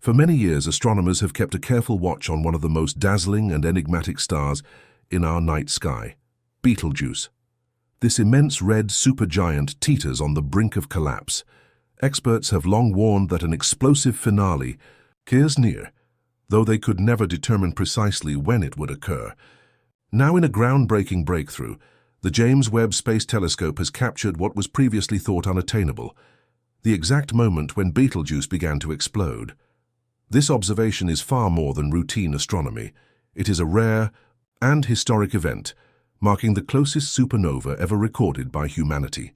For many years, astronomers have kept a careful watch on one of the most dazzling and enigmatic stars in our night sky, Betelgeuse. This immense red supergiant teeters on the brink of collapse. Experts have long warned that an explosive finale is near, though they could never determine precisely when it would occur. Now, in a groundbreaking breakthrough, the James Webb Space Telescope has captured what was previously thought unattainable, the exact moment when Betelgeuse began to explode. This observation is far more than routine astronomy. It is a rare and historic event, marking the closest supernova ever recorded by humanity.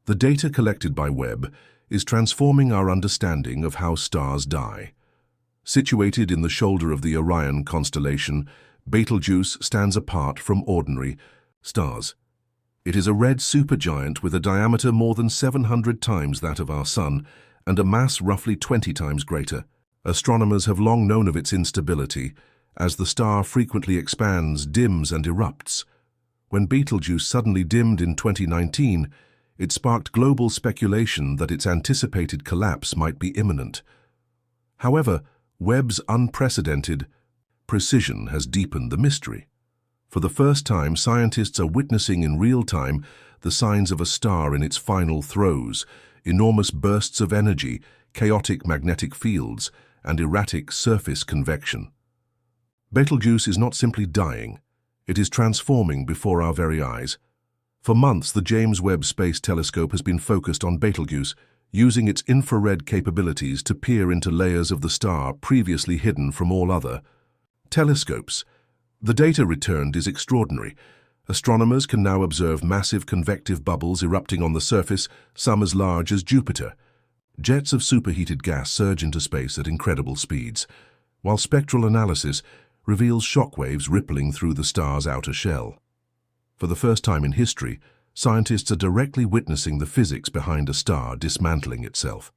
The data collected by Webb is transforming our understanding of how stars die. Situated in the shoulder of the Orion constellation, Betelgeuse stands apart from ordinary stars. It is a red supergiant with a diameter more than 700 times that of our Sun and a mass roughly 20 times greater. Astronomers have long known of its instability, as the star frequently expands, dims, and erupts. When Betelgeuse suddenly dimmed in 2019, it sparked global speculation that its anticipated collapse might be imminent. However, Webb's unprecedented precision has deepened the mystery. For the first time, scientists are witnessing in real time the signs of a star in its final throes: enormous bursts of energy, chaotic magnetic fields, and erratic surface convection. Betelgeuse is not simply dying, it is transforming before our very eyes. For months, the James Webb Space Telescope has been focused on Betelgeuse, using its infrared capabilities to peer into layers of the star previously hidden from all other telescopes. The data returned is extraordinary. Astronomers can now observe massive convective bubbles erupting on the surface, some as large as Jupiter. Jets of superheated gas surge into space at incredible speeds, while spectral analysis reveals shockwaves rippling through the star's outer shell. For the first time in history, scientists are directly witnessing the physics behind a star dismantling itself.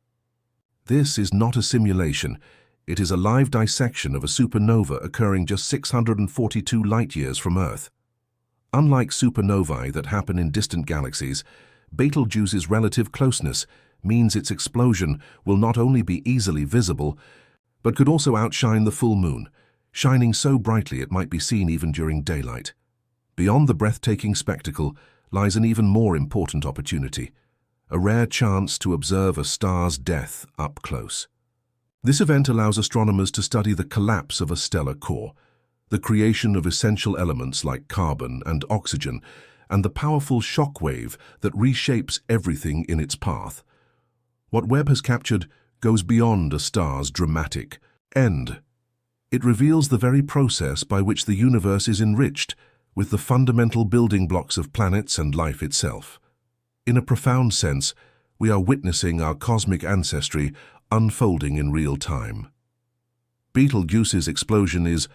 This is not a simulation. It is a live dissection of a supernova occurring just 642 light-years from Earth. Unlike supernovae that happen in distant galaxies, Betelgeuse's relative closeness means its explosion will not only be easily visible, but could also outshine the full moon, shining so brightly it might be seen even during daylight. Beyond the breathtaking spectacle lies an even more important opportunity, a rare chance to observe a star's death up close. This event allows astronomers to study the collapse of a stellar core, the creation of essential elements like carbon and oxygen, and the powerful shock wave that reshapes everything in its path. What Webb has captured goes beyond a star's dramatic end. It reveals the very process by which the universe is enriched with the fundamental building blocks of planets and life itself. In a profound sense, we are witnessing our cosmic ancestry unfolding in real time. Betelgeuse's explosion is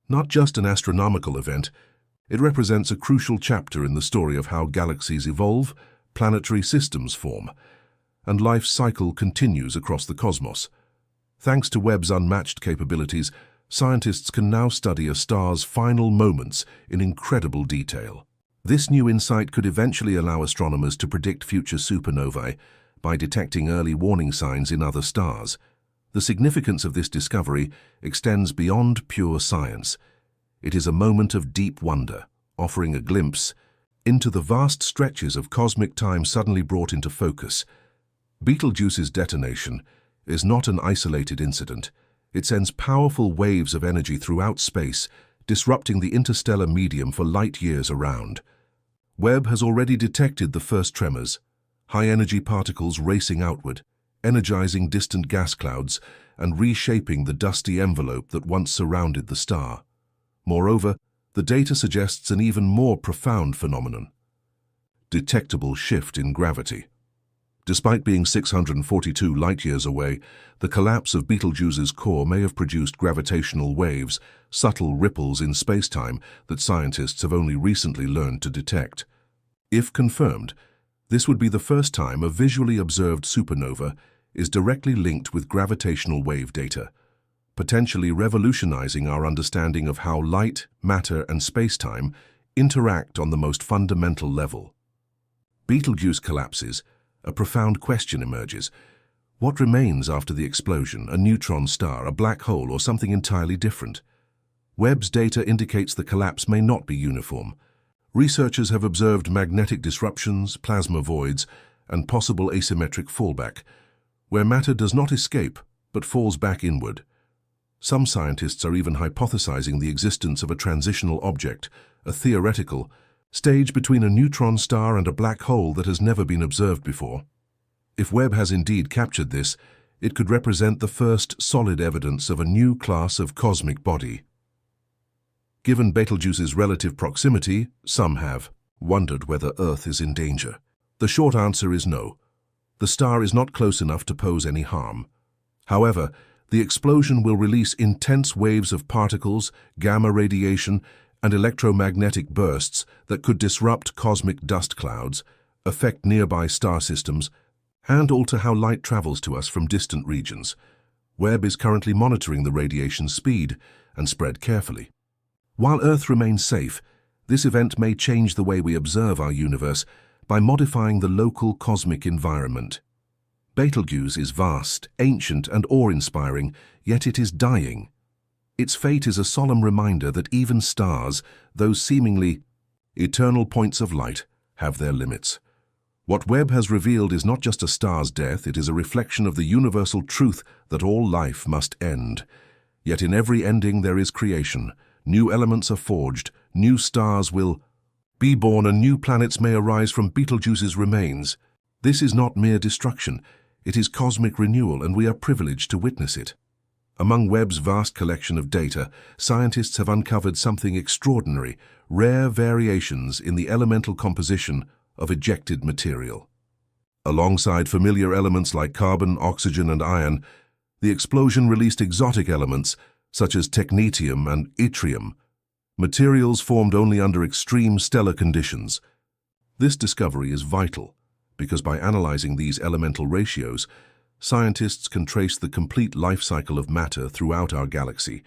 not just an astronomical event, it represents a crucial chapter in the story of how galaxies evolve, planetary systems form, and life's cycle continues across the cosmos. Thanks to Webb's unmatched capabilities, scientists can now study a star's final moments in incredible detail. This new insight could eventually allow astronomers to predict future supernovae by detecting early warning signs in other stars. The significance of this discovery extends beyond pure science. It is a moment of deep wonder, offering a glimpse into the vast stretches of cosmic time suddenly brought into focus. Betelgeuse's detonation is not an isolated incident. It sends powerful waves of energy throughout space, disrupting the interstellar medium for light years around. Webb has already detected the first tremors, high-energy particles racing outward, energizing distant gas clouds and reshaping the dusty envelope that once surrounded the star. Moreover, the data suggests an even more profound phenomenon: detectable shift in gravity. Despite being 642 light-years away, the collapse of Betelgeuse's core may have produced gravitational waves, subtle ripples in space-time that scientists have only recently learned to detect. If confirmed, this would be the first time a visually observed supernova is directly linked with gravitational wave data, potentially revolutionizing our understanding of how light, matter, and space-time interact on the most fundamental level. Betelgeuse collapses, a profound question emerges. What remains after the explosion? A neutron star, a black hole, or something entirely different? Webb's data indicates the collapse may not be uniform. Researchers have observed magnetic disruptions, plasma voids, and possible asymmetric fallback, where matter does not escape but falls back inward. Some scientists are even hypothesizing the existence of a transitional object, a theoretical stage between a neutron star and a black hole that has never been observed before. If Webb has indeed captured this, it could represent the first solid evidence of a new class of cosmic body. Given Betelgeuse's relative proximity, some have wondered whether Earth is in danger. The short answer is no. The star is not close enough to pose any harm. However, the explosion will release intense waves of particles, gamma radiation, and electromagnetic bursts that could disrupt cosmic dust clouds, affect nearby star systems, and alter how light travels to us from distant regions. Webb is currently monitoring the radiation speed and spread carefully. While Earth remains safe, this event may change the way we observe our universe by modifying the local cosmic environment. Betelgeuse is vast, ancient, and awe-inspiring, yet it is dying. Its fate is a solemn reminder that even stars, those seemingly eternal points of light, have their limits. What Webb has revealed is not just a star's death, it is a reflection of the universal truth that all life must end. Yet in every ending there is creation. New elements are forged, new stars will be born, and new planets may arise from Betelgeuse's remains. This is not mere destruction, it is cosmic renewal, and we are privileged to witness it. Among Webb's vast collection of data, scientists have uncovered something extraordinary, rare variations in the elemental composition of ejected material. Alongside familiar elements like carbon, oxygen, and iron, the explosion released exotic elements such as technetium and yttrium, materials formed only under extreme stellar conditions. This discovery is vital because by analyzing these elemental ratios, scientists can trace the complete life cycle of matter throughout our galaxy,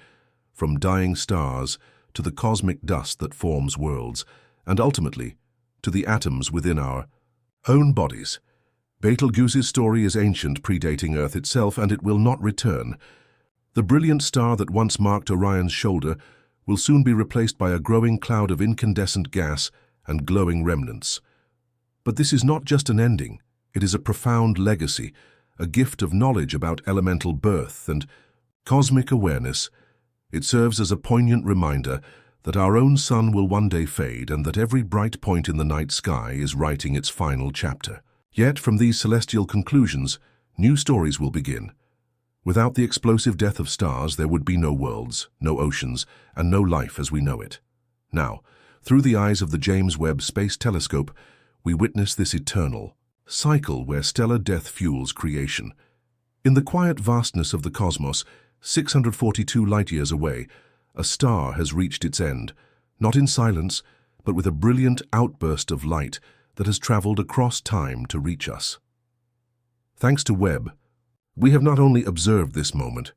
from dying stars to the cosmic dust that forms worlds, and ultimately to the atoms within our own bodies. Betelgeuse's story is ancient, predating Earth itself, and it will not return. The brilliant star that once marked Orion's shoulder will soon be replaced by a growing cloud of incandescent gas and glowing remnants. But this is not just an ending, it is a profound legacy, a gift of knowledge about elemental birth and cosmic awareness. It serves as a poignant reminder that our own sun will one day fade and that every bright point in the night sky is writing its final chapter. Yet from these celestial conclusions, new stories will begin. Without the explosive death of stars, there would be no worlds, no oceans, and no life as we know it. Now, through the eyes of the James Webb Space Telescope, we witness this eternal cycle where stellar death fuels creation. In the quiet vastness of the cosmos, 642 light-years away, a star has reached its end, not in silence, but with a brilliant outburst of light that has traveled across time to reach us. Thanks to Webb, we have not only observed this moment,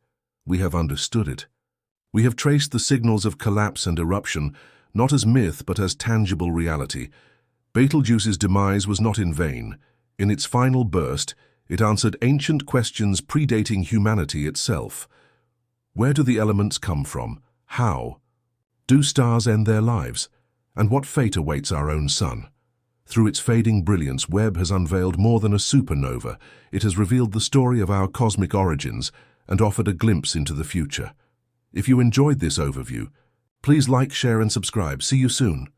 we have understood it. We have traced the signals of collapse and eruption, not as myth but as tangible reality. Betelgeuse's demise was not in vain. In its final burst, it answered ancient questions predating humanity itself. Where do the elements come from? How? Do stars end their lives? And what fate awaits our own sun? Through its fading brilliance, Webb has unveiled more than a supernova. It has revealed the story of our cosmic origins and offered a glimpse into the future. If you enjoyed this overview, please like, share, and subscribe. See you soon.